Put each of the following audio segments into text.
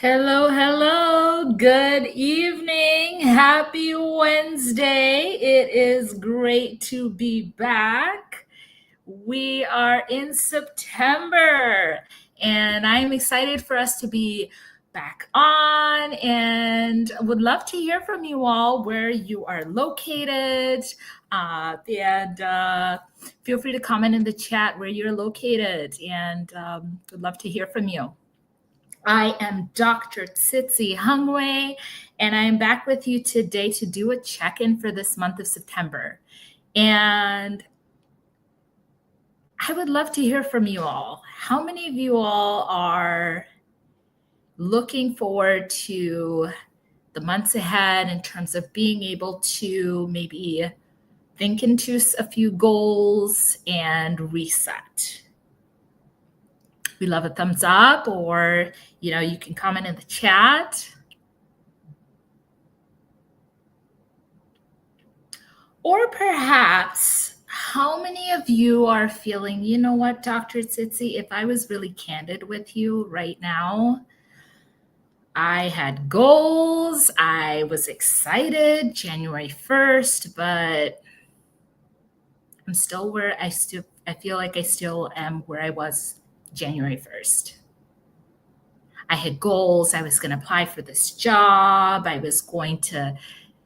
Hello, hello. Good evening. Happy Wednesday. It is great to be back. We are in September, and I'm excited for us to be back on and would love to hear from you all where you are located. And feel free to comment in the chat where you're located, and would love to hear from you. I am Dr. Tsitsi Hungwei, and I am back with you today to do a check-in for this month of September. And I would love to hear from you all. How many of you all are looking forward to the months ahead in terms of being able to maybe think into a few goals and reset? We love a thumbs up, or you can comment in the chat. Or perhaps, how many of you are feeling, you know what, Dr. Tsitsi, if I was really candid with you right now, I had goals, I was excited January 1st, but I'm still where I feel like I still am where I was January 1st. I had goals, I was going to apply for this job, I was going to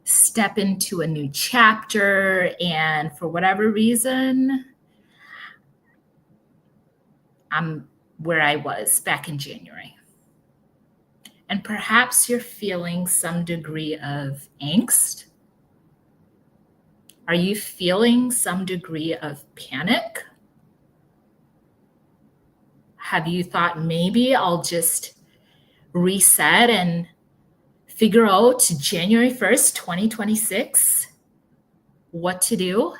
step into a new chapter, and for whatever reason, I'm where I was back in January. And perhaps you're feeling some degree of angst. Are you feeling some degree of panic? Have you thought maybe I'll just reset and figure out January 1st, 2026, what to do,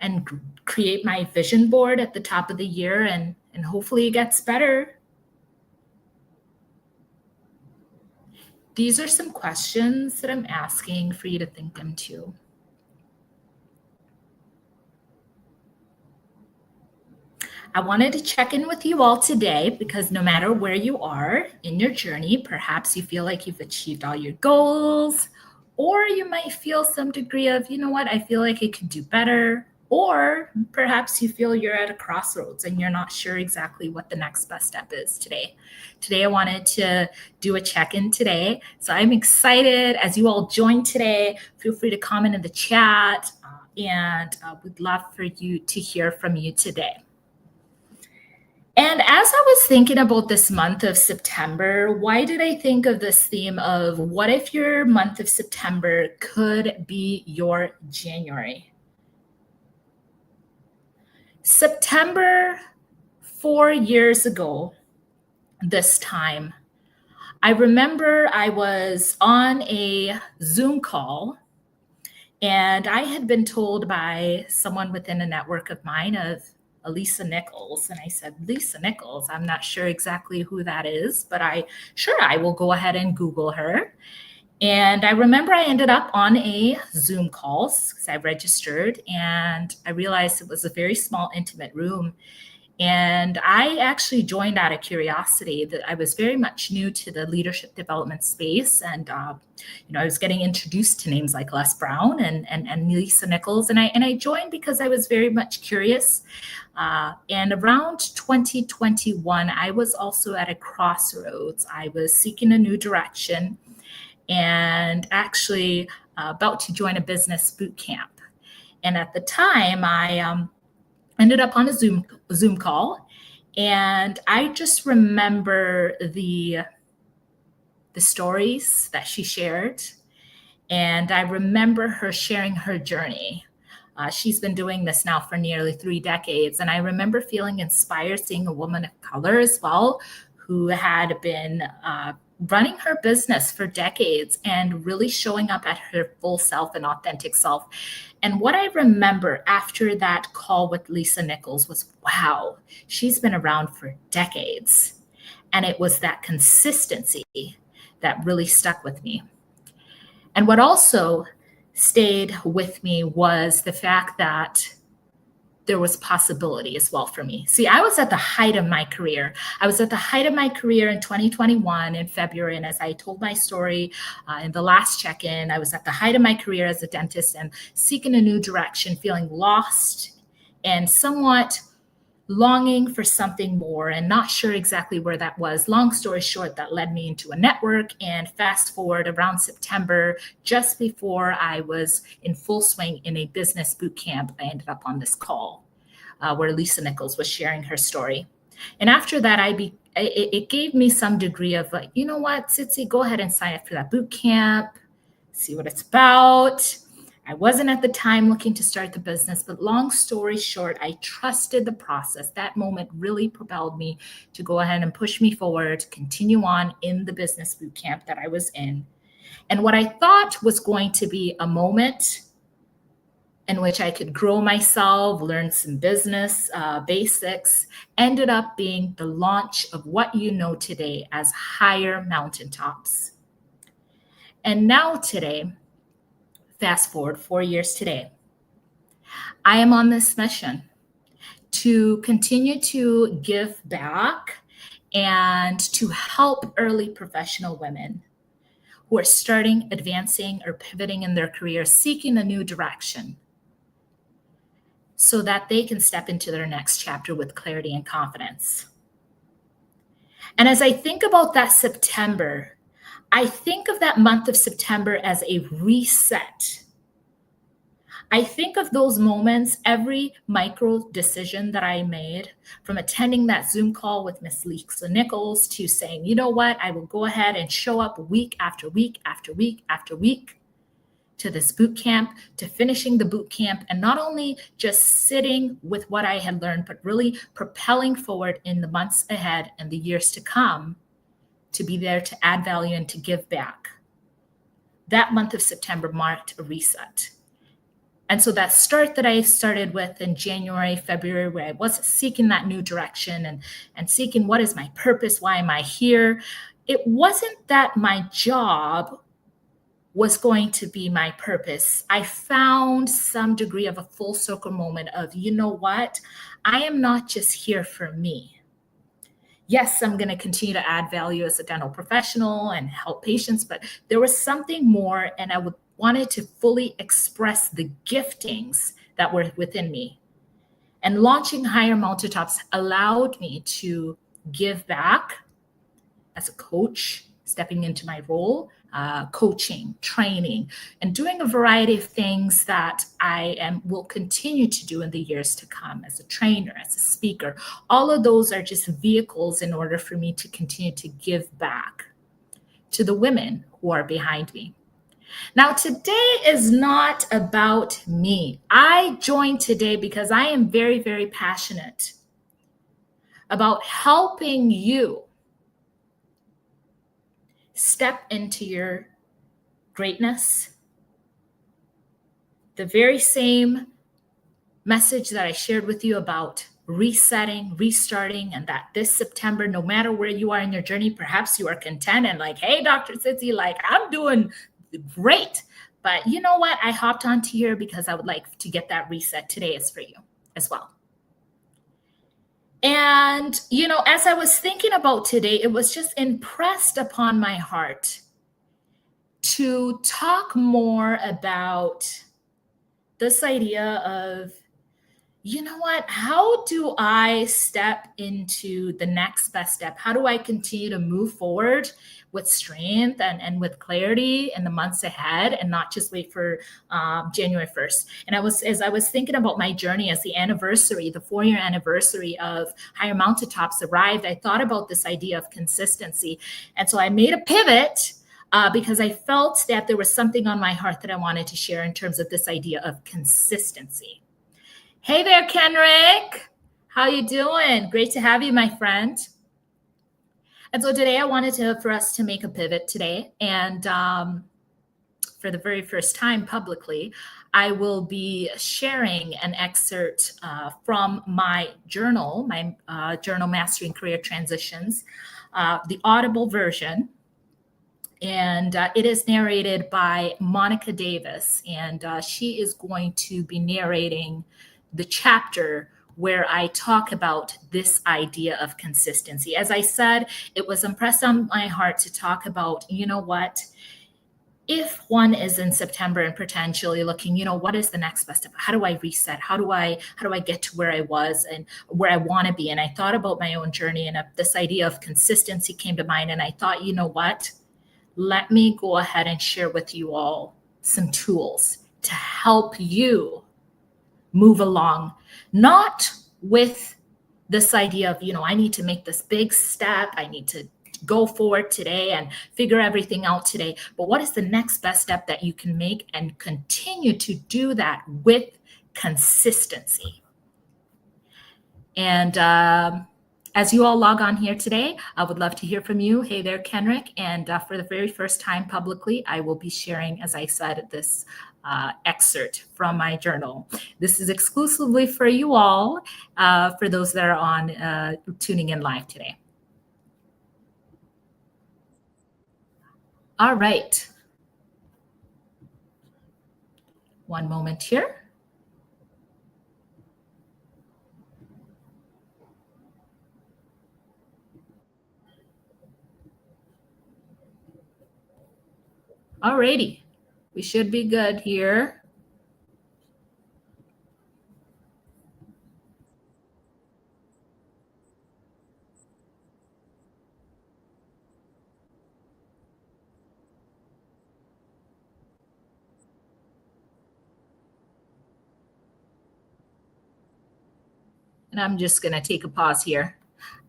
and create my vision board at the top of the year, and hopefully it gets better? These are some questions that I'm asking for you to think into. I wanted to check in with you all today because no matter where you are in your journey, perhaps you feel like you've achieved all your goals, or you might feel some degree of, you know what, I feel like I could do better. Or perhaps you feel you're at a crossroads and you're not sure exactly what the next best step is today. Today, I wanted to do a check-in today. So I'm excited as you all join today. Feel free to comment in the chat, and we'd love for you to hear from you today. And as I was thinking about this month of September, why did I think of this theme of what if your month of September could be your January? September 4 years ago, this time, I remember I was on a Zoom call, and I had been told by someone within a network of mine of Lisa Nichols. And I said, Lisa Nichols, I'm not sure exactly who that is, but I will go ahead and Google her. And I remember I ended up on a Zoom call because I registered, and I realized it was a very small, intimate room. And I actually joined out of curiosity. That I was very much new to the leadership development space. And, I was getting introduced to names like Les Brown and Lisa Nichols. And I joined because I was very much curious. And around 2021, I was also at a crossroads. I was seeking a new direction and actually about to join a business boot camp. And at the time, I ended up on a Zoom call, and I just remember the stories that she shared, and I remember her sharing her journey. She's been doing this now for nearly 3 decades, and I remember feeling inspired seeing a woman of color as well who had been running her business for decades and really showing up at her full self and authentic self. And what I remember after that call with Lisa Nichols was, wow, she's been around for decades. And it was that consistency that really stuck with me. And what also stayed with me was the fact that there was possibility as well for me. See, I was at the height of my career. I was at the height of my career in 2021 in February. And as I told my story in the last check-in, I was at the height of my career as a dentist and seeking a new direction, feeling lost and somewhat longing for something more and not sure exactly where that was. Long story short, that led me into a network. And fast forward around September, just before I was in full swing in a business boot camp, I ended up on this call where Lisa Nichols was sharing her story. And after that, it gave me some degree of like, you know what, Tsitsi, go ahead and sign up for that boot camp, see what it's about. I wasn't at the time looking to start the business, but long story short, I trusted the process. That moment really propelled me to go ahead and push me forward, continue on in the business boot camp that I was in. And what I thought was going to be a moment in which I could grow myself, learn some business basics, ended up being the launch of what you know today as Higher Mountaintops. And now today, fast forward 4 years today, I am on this mission to continue to give back and to help early professional women who are starting, advancing, or pivoting in their career, seeking a new direction so that they can step into their next chapter with clarity and confidence. And as I think about that September, I think of that month of September as a reset. I think of those moments, every micro decision that I made, from attending that Zoom call with Miss Lisa Nichols to saying, you know what, I will go ahead and show up week after week after week after week to this boot camp, to finishing the boot camp, and not only just sitting with what I had learned, but really propelling forward in the months ahead and the years to come to be there to add value and to give back. That month of September marked a reset. And so that start that I started with in January, February, where I was seeking that new direction and seeking what is my purpose, why am I here? It wasn't that my job was going to be my purpose. I found some degree of a full circle moment of, you know what? I am not just here for me. Yes, I'm going to continue to add value as a dental professional and help patients, but there was something more, and I wanted to fully express the giftings that were within me. And launching Higher Mountaintops allowed me to give back as a coach, stepping into my role, coaching, training, and doing a variety of things that I will continue to do in the years to come as a trainer, as a speaker. All of those are just vehicles in order for me to continue to give back to the women who are behind me. Now, today is not about me. I joined today because I am very, very passionate about helping you step into your greatness. The very same message that I shared with you about resetting, restarting, and that this September, no matter where you are in your journey, perhaps you are content and like, hey, Dr. Tsitsi, like I'm doing great. But you know what? I hopped onto here because I would like to get that reset. Today is for you as well. And, you know, as I was thinking about today, it was just impressed upon my heart to talk more about this idea of, you know what, how do I step into the next best step? How do I continue to move forward with strength and with clarity in the months ahead and not just wait for January 1st? And as I was thinking about my journey as the 4-year anniversary of Higher Mountaintops arrived, I thought about this idea of consistency. And so I made a pivot because I felt that there was something on my heart that I wanted to share in terms of this idea of consistency. Hey there, Kenrick. How you doing? Great to have you, my friend. And so today I wanted for us to make a pivot today. And for the very first time publicly, I will be sharing an excerpt from my journal, journal Mastering Career Transitions, the Audible version. And it is narrated by Monica Davis. And she is going to be narrating the chapter where I talk about this idea of consistency. As I said, it was impressed on my heart to talk about, you know what, if one is in September and potentially looking, what is the next best step? How do I reset? How do I get to where I was and where I want to be? And I thought about my own journey, and this idea of consistency came to mind. And I thought, you know what? Let me go ahead and share with you all some tools to help you move along, not with this idea of, I need to make this big step. I need to go forward today and figure everything out today. But what is the next best step that you can make and continue to do that with consistency? And as you all log on here today, I would love to hear from you. Hey there, Kenrick. And for the very first time publicly, I will be sharing, as I said, this excerpt from my journal. This is exclusively for you all, for those that are on tuning in live today. All right. One moment here. All righty. We should be good here. And I'm just going to take a pause here.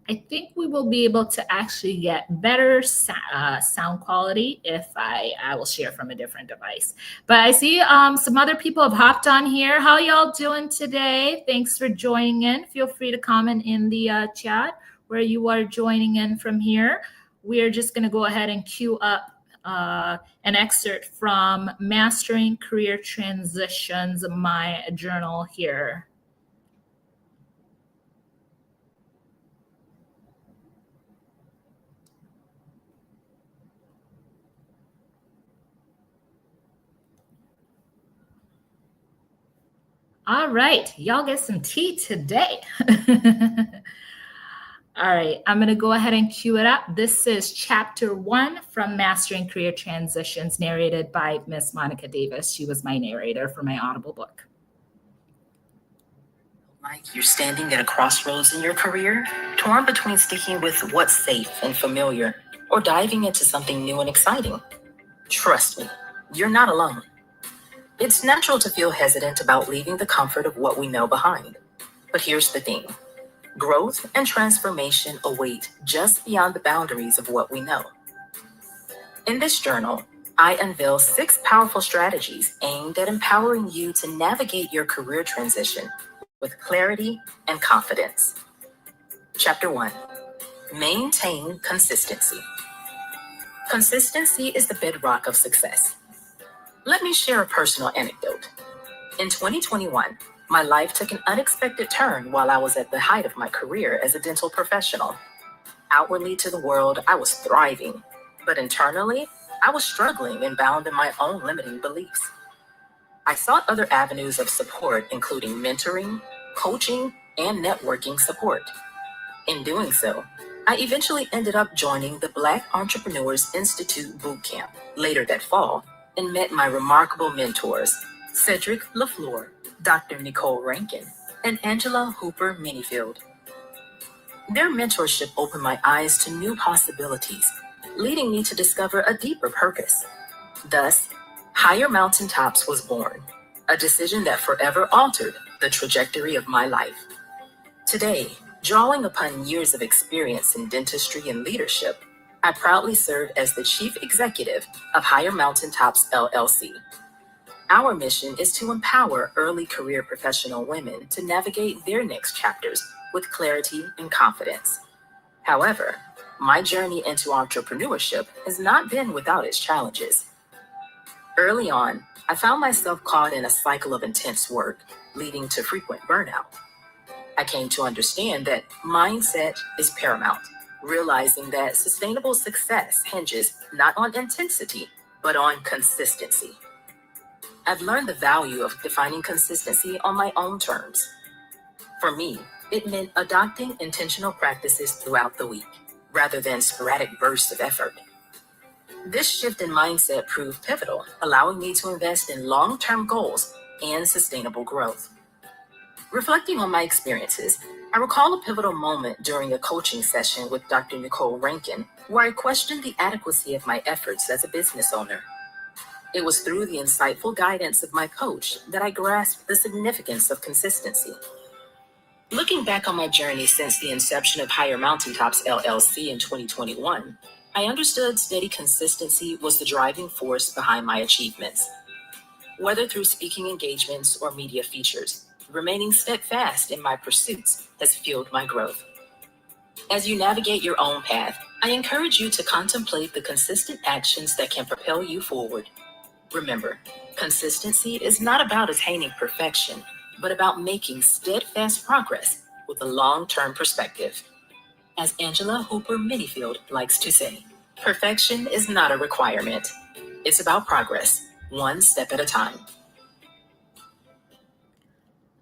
I think we will be able to actually get better sound quality if I will share from a different device. But I see some other people have hopped on here. How y'all doing today? Thanks for joining in. Feel free to comment in the chat where you are joining in from here. We are just going to go ahead and queue up an excerpt from Mastering Career Transitions, my journal here. All right, y'all get some tea today. All right, I'm going to go ahead and cue it up. This is chapter 1 from Mastering Career Transitions, narrated by Miss Monica Davis. She was my narrator for my Audible book. Like you're standing at a crossroads in your career, torn between sticking with what's safe and familiar or diving into something new and exciting. Trust me, you're not alone. It's natural to feel hesitant about leaving the comfort of what we know behind. But here's the thing. Growth and transformation await just beyond the boundaries of what we know. In this journal, I unveil 6 powerful strategies aimed at empowering you to navigate your career transition with clarity and confidence. Chapter 1. Maintain consistency. Consistency is the bedrock of success. Let me share a personal anecdote. In 2021, my life took an unexpected turn while I was at the height of my career as a dental professional. Outwardly to the world, I was thriving, but internally, I was struggling and bound in my own limiting beliefs. I sought other avenues of support, including mentoring, coaching, and networking support. In doing so, I eventually ended up joining the Black Entrepreneurs Institute Bootcamp later that fall and met my remarkable mentors, Cedric LaFleur, Dr. Nicole Rankin, and Angela Hooper Minifield. Their mentorship opened my eyes to new possibilities, leading me to discover a deeper purpose. Thus, Higher Mountaintops was born, a decision that forever altered the trajectory of my life. Today, drawing upon years of experience in dentistry and leadership, I proudly serve as the Chief Executive of Higher Mountaintops LLC. Our mission is to empower early career professional women to navigate their next chapters with clarity and confidence. However, my journey into entrepreneurship has not been without its challenges. Early on, I found myself caught in a cycle of intense work, leading to frequent burnout. I came to understand that mindset is paramount, realizing that sustainable success hinges not on intensity, but on consistency. I've learned the value of defining consistency on my own terms, For me, it meant adopting intentional practices throughout the week, rather than sporadic bursts of effort. This shift in mindset proved pivotal, allowing me to invest in long-term goals and sustainable growth. Reflecting on my experiences, I recall a pivotal moment during a coaching session with Dr. Nicole Rankin, where I questioned the adequacy of my efforts as a business owner. It was through the insightful guidance of my coach that I grasped the significance of consistency. Looking back on my journey since the inception of Higher Mountaintops LLC in 2021, I understood steady consistency was the driving force behind my achievements. Whether through speaking engagements or media features, remaining steadfast in my pursuits has fueled my growth. As you navigate your own path, I encourage you to contemplate the consistent actions that can propel you forward. Remember, consistency is not about attaining perfection, but about making steadfast progress with a long-term perspective. As Angela Hooper Minifield likes to say, perfection is not a requirement. It's about progress, one step at a time.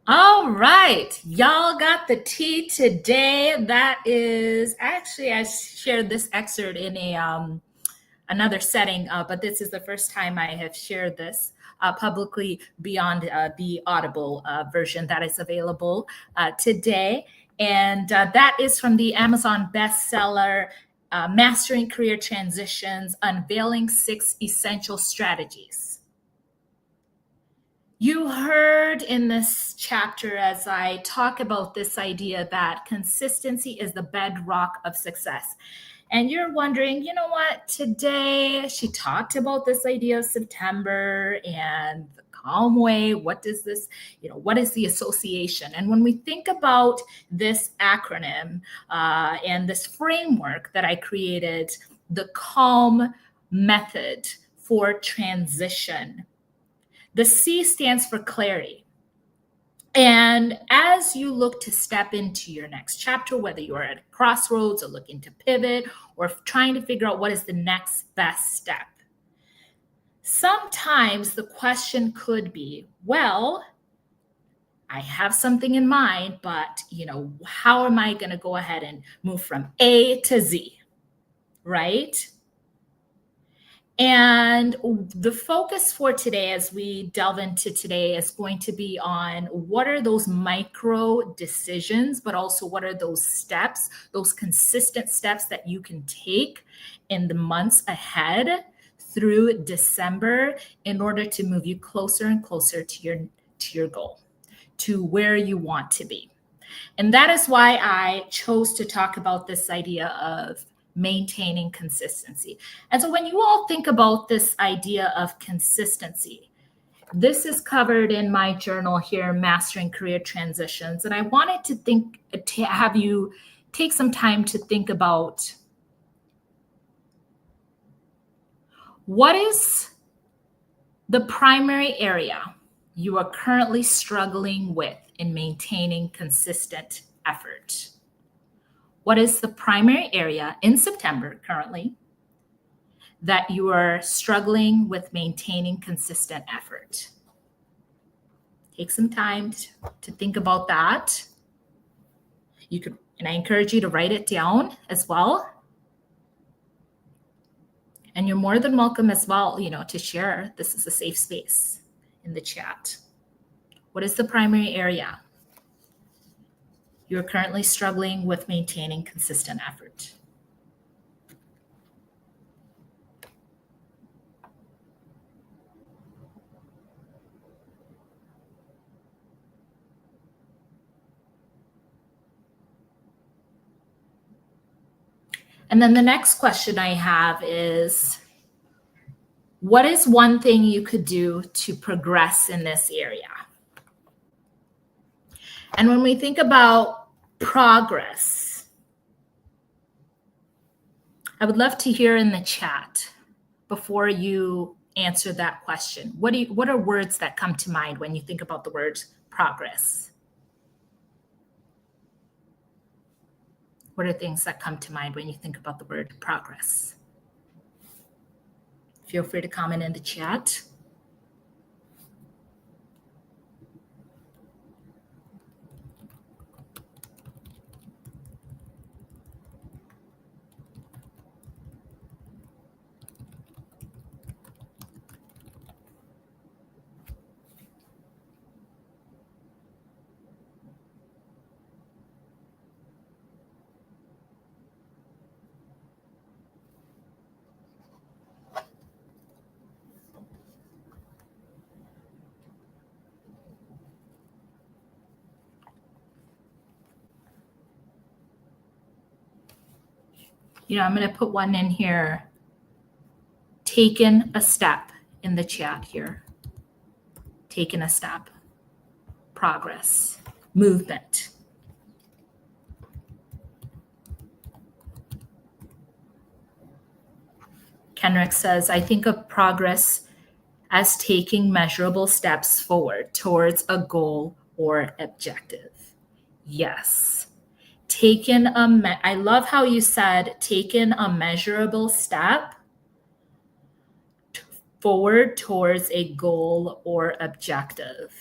All right, y'all got the tea today. That is actually, I shared this excerpt in a another setting, but this is the first time I have shared this publicly beyond the Audible version that is available today. And that is from the Amazon bestseller, Mastering Career Transitions, Unveiling 6 Essential Strategies. You heard in this chapter as I talk about this idea that consistency is the bedrock of success. And you're wondering, you know what, today she talked about this idea of September and the calm way. What does this, what is the association? And when we think about this acronym and this framework that I created, the CALM method for transition, the C stands for clarity. And as you look to step into your next chapter, whether you are at a crossroads or looking to pivot or trying to figure out what is the next best step, sometimes the question could be, well, I have something in mind, but how am I going to go ahead and move from A to Z, right? And the focus for today, as we delve into today, is going to be on what are those micro decisions, but also what are those steps, those consistent steps that you can take in the months ahead through December in order to move you closer and closer to your goal, to where you want to be. And that is why I chose to talk about this idea of maintaining consistency. And so when you all think about this idea of consistency, this is covered in my journal here, Mastering Career Transitions. And I wanted to have you take some time to think about what is the primary area you are currently struggling with in maintaining consistent effort. What is the primary area in September currently that you are struggling with maintaining consistent effort? Take some time to think about that. You could, and I encourage you to write it down as well. And you're more than welcome as well, to share. This is a safe space in the chat. What is the primary area you're currently struggling with maintaining consistent effort? And then the next question I have is, what is one thing you could do to progress in this area? And when we think about progress, I would love to hear in the chat before you answer that question. What are words that come to mind when you think about the word progress? What are things that come to mind when you think about the word progress? Feel free to comment in the chat. I'm going to put one in here. Taken a step in the chat here. Taken a step. Progress. Movement. Kenrick says, I think of progress as taking measurable steps forward towards a goal or objective. Yes. I love how you said taken a measurable step forward towards a goal or objective.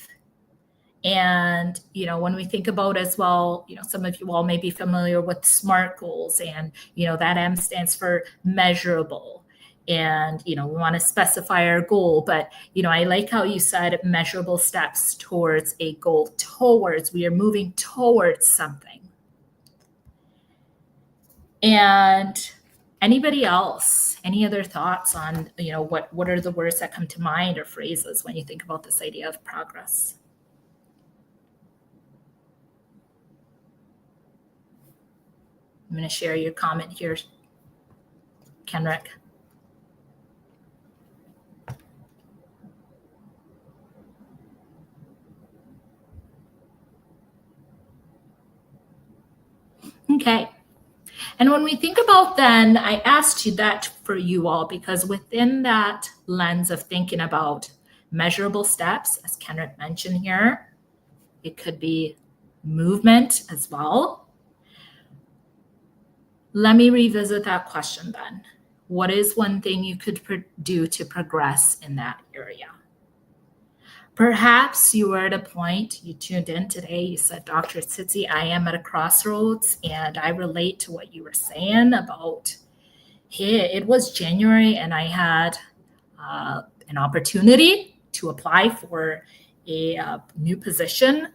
And, when we think about as well, some of you all may be familiar with SMART goals, and, that M stands for measurable. And, we want to specify our goal, but, I like how you said measurable steps towards a goal, we are moving towards something. And anybody else, any other thoughts on, what are the words that come to mind or phrases when you think about this idea of progress? I'm going to share your comment here, Kenrick. Okay. And when we think about then, I asked you that for you all, because within that lens of thinking about measurable steps, as Kenrick mentioned here, it could be movement as well. Let me revisit that question then. What is one thing you could do to progress in that area? Perhaps you were at a point, you tuned in today, you said, Dr. Tsitsi, I am at a crossroads, and I relate to what you were saying about, hey, it was January and I had an opportunity to apply for a new position,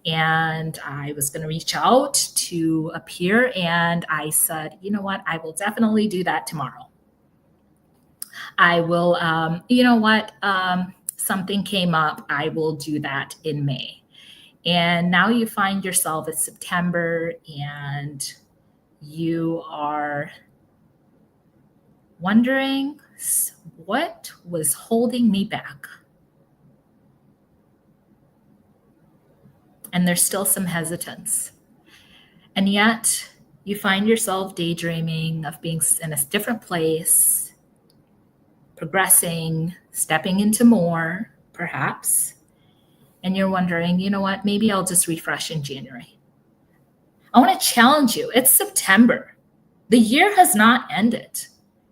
and I was going to reach out to appear, and I said, you know what, I will definitely do that tomorrow. I will, something came up, I will do that in May. And now you find yourself at September and you are wondering, what was holding me back? And there's still some hesitance. And yet you find yourself daydreaming of being in a different place, progressing, stepping into more, perhaps. And you're wondering, you know what, maybe I'll just refresh in January. I want to challenge you. It's September. The year has not ended.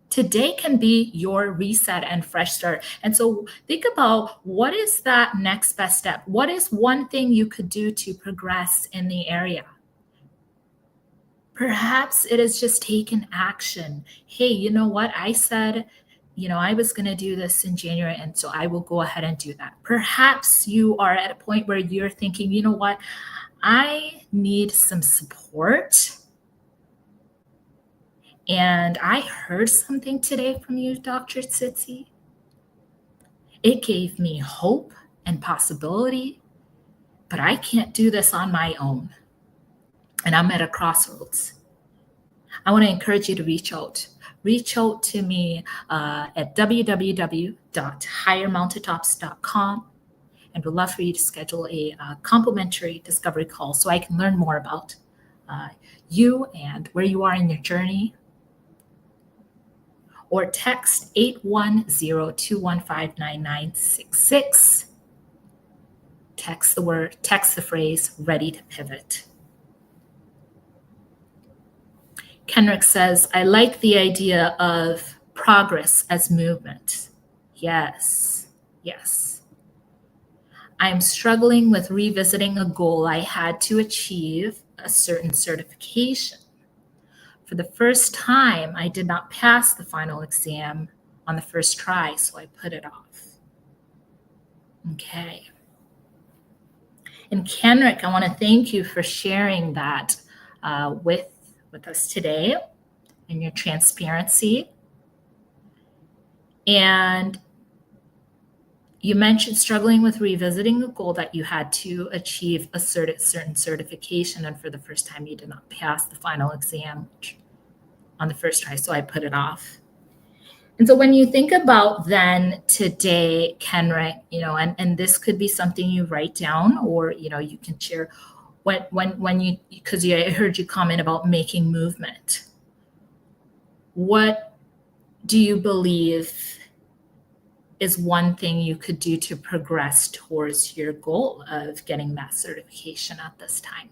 Today can be your reset and fresh start. And so think about, what is that next best step? What is one thing you could do to progress in the area? Perhaps it is just taking action. Hey, you know what? I said, I was going to do this in January, and so I will go ahead and do that. Perhaps you are at a point where you're thinking, you know what? I need some support. And I heard something today from you, Dr. Tsitsi. It gave me hope and possibility, but I can't do this on my own. And I'm at a crossroads. I want to encourage you to reach out. Reach out to me at www.highermountaintops.com, and would love for you to schedule a complimentary discovery call so I can learn more about you and where you are in your journey. Or text 810-215-9966. Text the phrase, ready to pivot. Kenrick says, I like the idea of progress as movement. Yes. I am struggling with revisiting a goal I had to achieve a certain certification. For the first time, I did not pass the final exam on the first try, so I put it off. Okay. And Kenrick, I want to thank you for sharing that with us today and your transparency. And you mentioned struggling with revisiting a goal that you had to achieve a certain certification, and for the first time you did not pass the final exam, which on the first try, so I put it off. And so when you think about then today, Kenrick, and this could be something you write down, or you can share when you, because I heard you comment about making movement. What do you believe is one thing you could do to progress towards your goal of getting that certification at this time?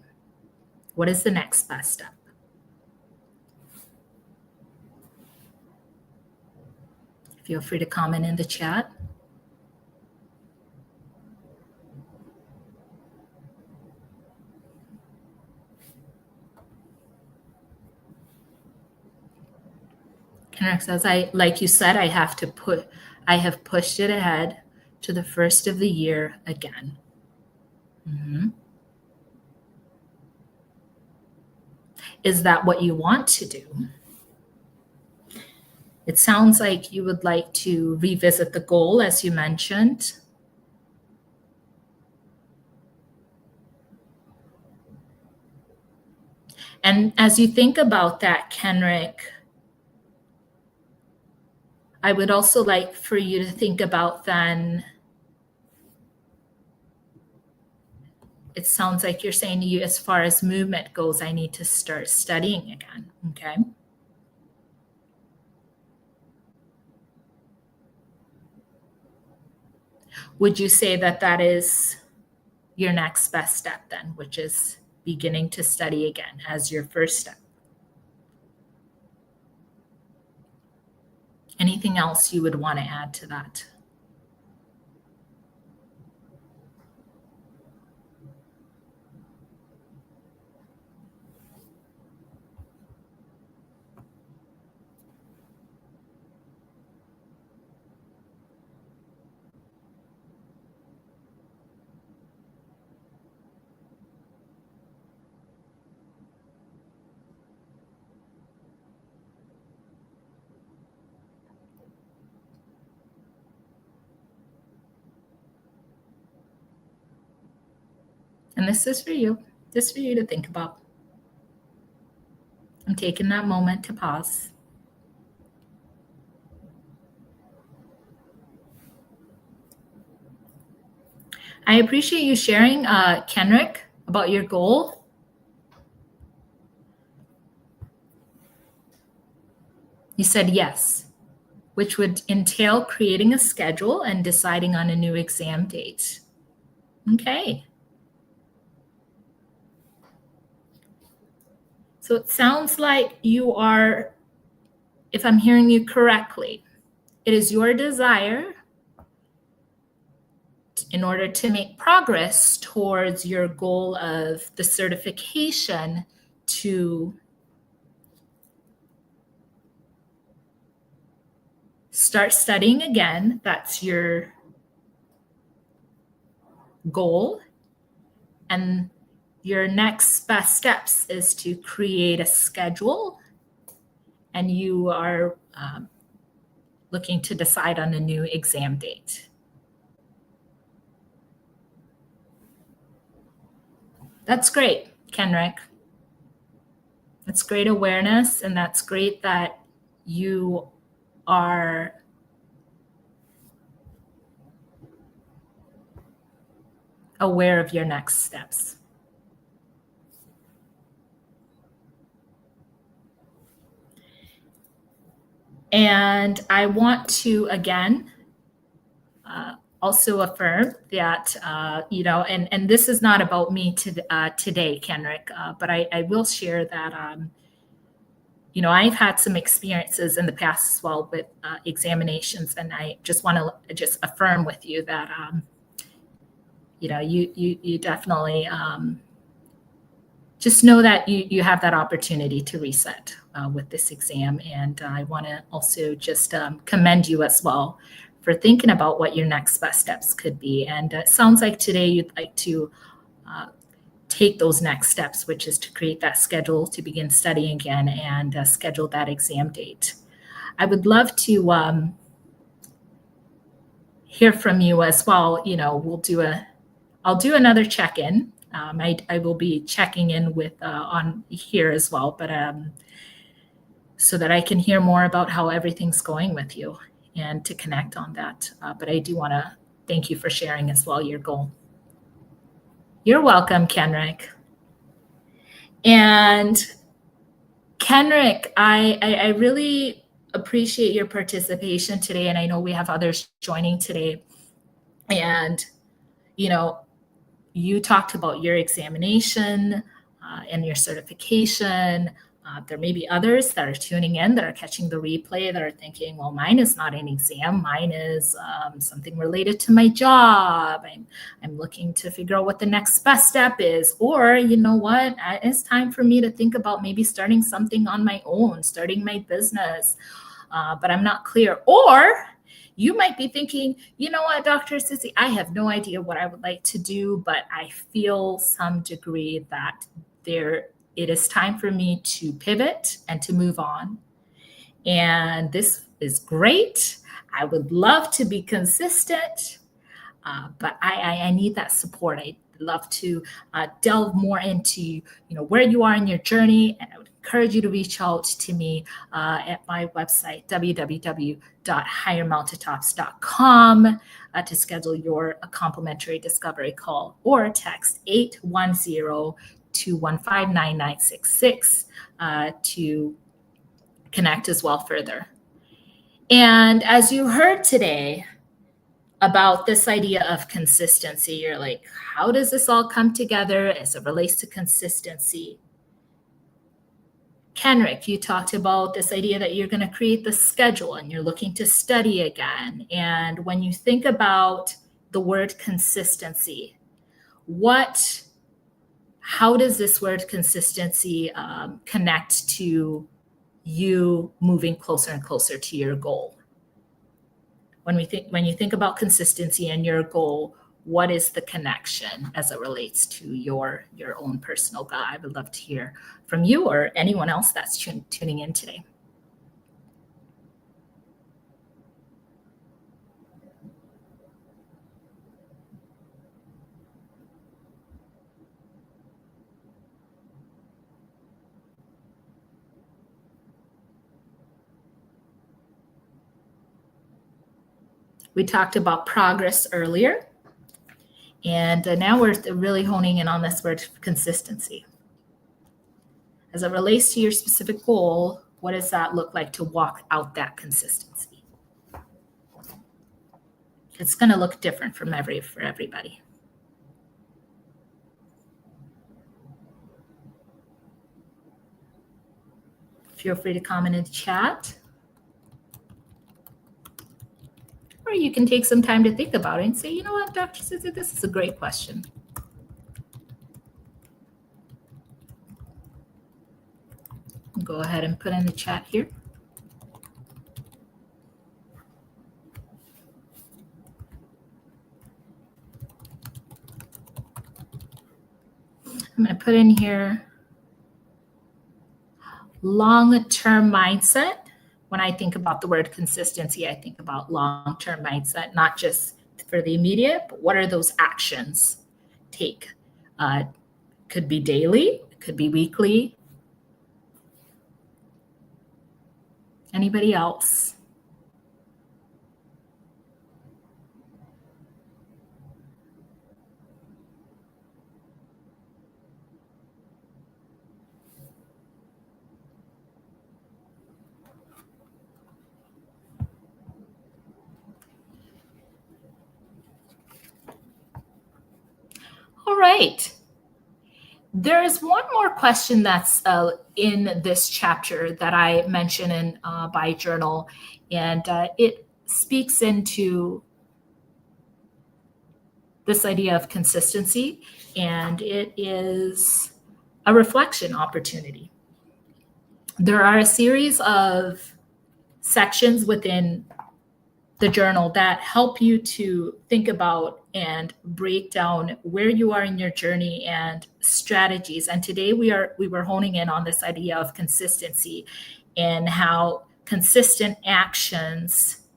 What is the next best step? Feel free to comment in the chat. Kenrick says, like you said, I have pushed it ahead to the first of the year again. Mm-hmm. Is that what you want to do? It sounds like you would like to revisit the goal, as you mentioned. And as you think about that, Kenrick, I would also like for you to think about then, it sounds like you're saying to you, as far as movement goes, I need to start studying again, okay? Would you say that that is your next best step then, which is beginning to study again as your first step? Anything else you would want to add to that? And this is for you, just for you to think about. I'm taking that moment to pause. I appreciate you sharing, Kenrick, about your goal. You said yes, which would entail creating a schedule and deciding on a new exam date. Okay. So it sounds like you are, if I'm hearing you correctly, it is your desire in order to make progress towards your goal of the certification to start studying again. That's your goal. And your next best steps is to create a schedule, and you are looking to decide on a new exam date. That's great, Kenrick. That's great awareness, and that's great that you are aware of your next steps. And I want to, again, also affirm that, and this is not about me today, Kenrick, but I will share that, I've had some experiences in the past as well with examinations, and I just want to just affirm with you that, you definitely just know that you have that opportunity to reset with this exam. And I want to also just commend you as well for thinking about what your next best steps could be. And it sounds like today you'd like to take those next steps, which is to create that schedule to begin studying again and schedule that exam date. I would love to hear from you as well. I'll do another check-in. I will be checking in with on here as well, but so that I can hear more about how everything's going with you and to connect on that. But I do want to thank you for sharing as well your goal. You're welcome, Kenrick. And Kenrick, I really appreciate your participation today. And I know we have others joining today. And, you know, you talked about your examination and your certification. There may be others that are tuning in that are catching the replay that are thinking, well, mine is not an exam. Mine is something related to my job. I'm looking to figure out what the next best step is. Or, you know what, it's time for me to think about maybe starting something on my own, starting my business, but I'm not clear. Or you might be thinking, you know what, Dr. Sissy, I have no idea what I would like to do, but I feel some degree that it is time for me to pivot and to move on. And this is great. I would love to be consistent, but I need that support. I'd love to delve more into where you are in your journey, and I would encourage you to reach out to me at my website, www.highermountaintops.com, to schedule your complimentary discovery call, or text 810-215-9966 to connect as well further. And as you heard today about this idea of consistency, you're like, how does this all come together as it relates to consistency? Kenrick, you talked about this idea that you're going to create the schedule and you're looking to study again. And when you think about the word consistency, how does this word consistency connect to you moving closer and closer to your goal? When you think about consistency and your goal, what is the connection as it relates to your own personal goal? I would love to hear from you or anyone else that's tuning in today. We talked about progress earlier, and now we're really honing in on this word consistency. As it relates to your specific goal, what does that look like to walk out that consistency? It's going to look different for everybody. Feel free to comment in the chat. Or you can take some time to think about it and say, you know what, Dr. Sissy, this is a great question. Go ahead and put in the chat here. I'm going to put in here long-term mindset. When I think about the word consistency, I think about long-term mindset, not just for the immediate, but what are those actions take? Could be daily, could be weekly. Anybody else? All right. There is one more question that's in this chapter that I mention in By Journal, and it speaks into this idea of consistency, and it is a reflection opportunity. There are a series of sections within the journal that help you to think about and break down where you are in your journey and strategies. And today we were honing in on this idea of consistency and how consistent actions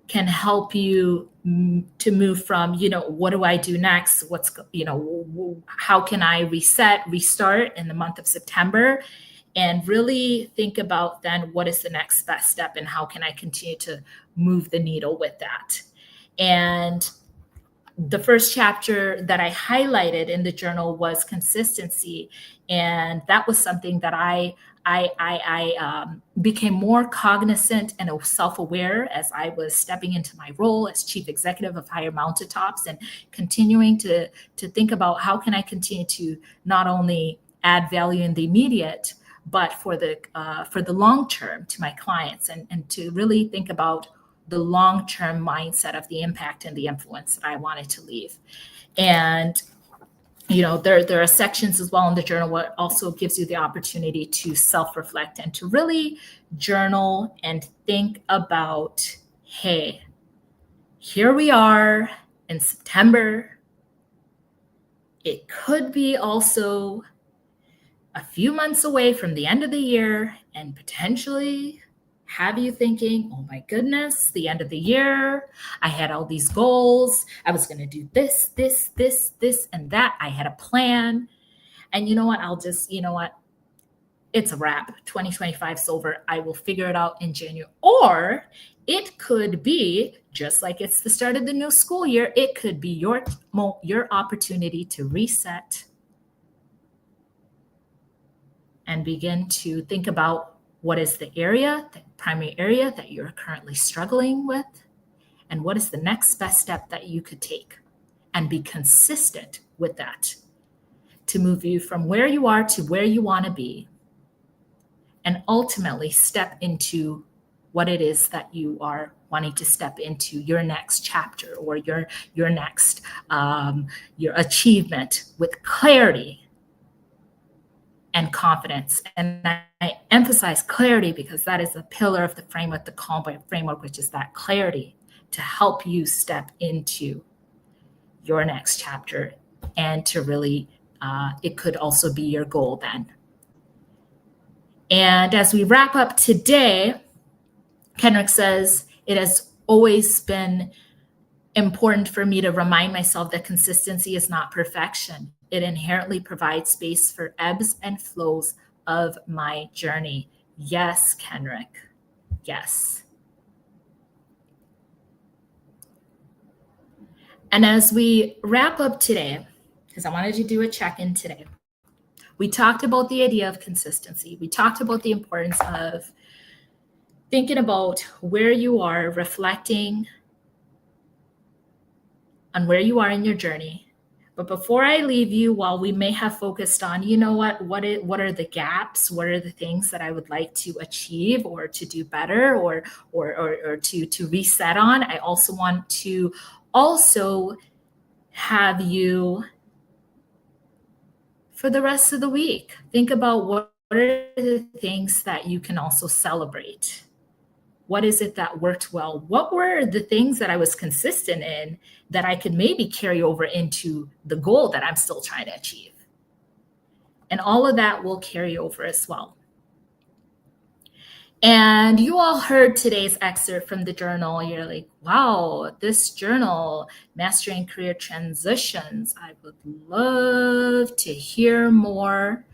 can help you to move from, what do I do next? How can I restart in the month of September? and really think about then what is the next best step and how can I continue to move the needle with that. And the first chapter that I highlighted in the journal was consistency. And that was something that I became more cognizant and self-aware as I was stepping into my role as chief executive of Higher Mountaintops, and continuing to think about how can I continue to not only add value in the immediate, but for the long term to my clients, and to really think about the long-term mindset of the impact and the influence that I wanted to leave. And there are sections as well in the journal what also gives you the opportunity to self-reflect and to really journal and think about, hey, here we are in September. It could be also a few months away from the end of the year, and potentially have you thinking, oh my goodness, the end of the year, I had all these goals. I was going to do this, and that. I had a plan. And you know what? It's a wrap. 2025 is over. I will figure it out in January. Or it could be, just like it's the start of the new school year, it could be your opportunity to reset and begin to think about what is the primary area that you're currently struggling with, and what is the next best step that you could take, and be consistent with that to move you from where you are to where you want to be, and ultimately step into what it is that you are wanting to step into, your next chapter or your next your achievement, with clarity and confidence. And I emphasize clarity because that is a pillar of the framework, the Calm framework, which is that clarity to help you step into your next chapter, and to really, it could also be your goal then. And as we wrap up today, Kenrick says, it has always been important for me to remind myself that consistency is not perfection. It inherently provides space for ebbs and flows of my journey. Yes, Kenrick. Yes. And as we wrap up today, because I wanted to do a check-in today, we talked about the idea of consistency. We talked about the importance of thinking about where you are, reflecting on where you are in your journey. But before I leave you, while we may have focused on, what are the gaps? What are the things that I would like to achieve or to do better or to reset on? I also want to have you, for the rest of the week, think about what are the things that you can also celebrate. What is it that worked well? What were the things that I was consistent in that I could maybe carry over into the goal that I'm still trying to achieve? And all of that will carry over as well. And you all heard today's excerpt from the journal. You're like, wow, this journal, Mastering Career Transitions, I would love to hear more.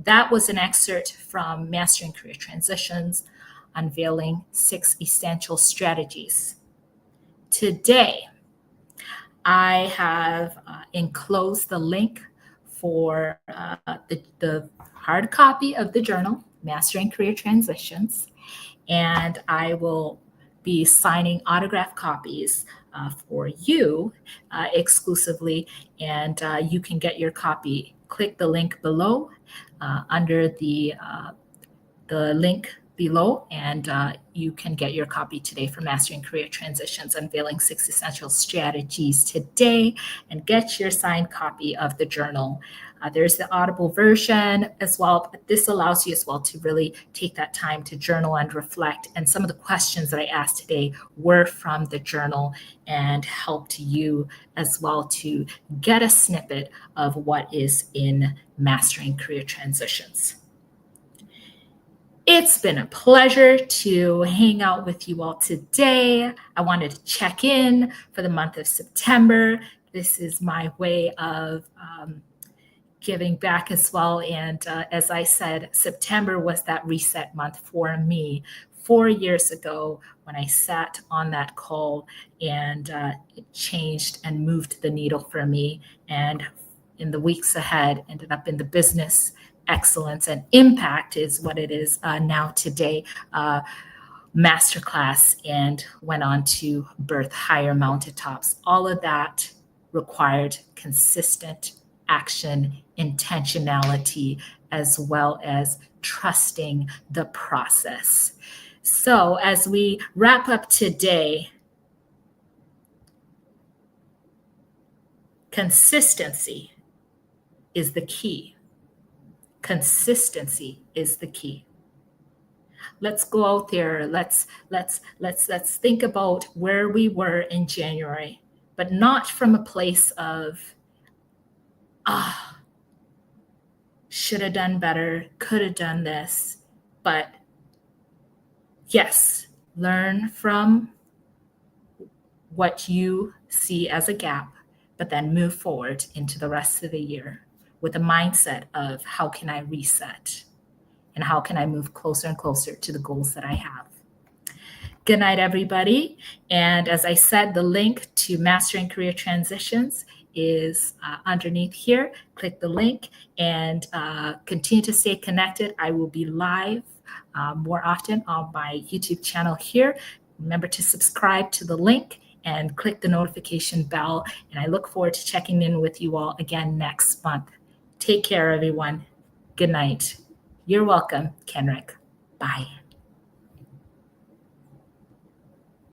That was an excerpt from Mastering Career Transitions, Unveiling 6 Essential Strategies. Today, I have enclosed the link for the hard copy of the journal, Mastering Career Transitions, and I will be signing autographed copies for you exclusively, and you can get your copy. Click the link below under the link below, and you can get your copy today for Mastering Career Transitions, Unveiling 6 Essential Strategies today, and get your signed copy of the journal. There's the Audible version as well, but this allows you as well to really take that time to journal and reflect. And some of the questions that I asked today were from the journal and helped you as well to get a snippet of what is in Mastering Career Transitions. It's been a pleasure to hang out with you all today. I wanted to check in for the month of September. This is my way of giving back as well. And as I said, September was that reset month for me 4 years ago when I sat on that call, and it changed and moved the needle for me. And in the weeks ahead, ended up in the business excellence and impact is what it is now today. Masterclass, and went on to birth higher mountaintops. All of that required consistent action, intentionality, as well as trusting the process. So, as we wrap up today, consistency is the key. Consistency is the key. Let's go out there. Let's think about where we were in January, but not from a place of should have done better, could have done this. But yes, learn from what you see as a gap, but then move forward into the rest of the year with a mindset of how can I reset and how can I move closer and closer to the goals that I have. Good night, everybody. And as I said, the link to Mastering Career Transitions is underneath here. Click the link and continue to stay connected. I will be live more often on my YouTube channel here. Remember to subscribe to the link and click the notification bell. And I look forward to checking in with you all again next month. Take care, everyone. Good night. You're welcome, Kenrick. Bye.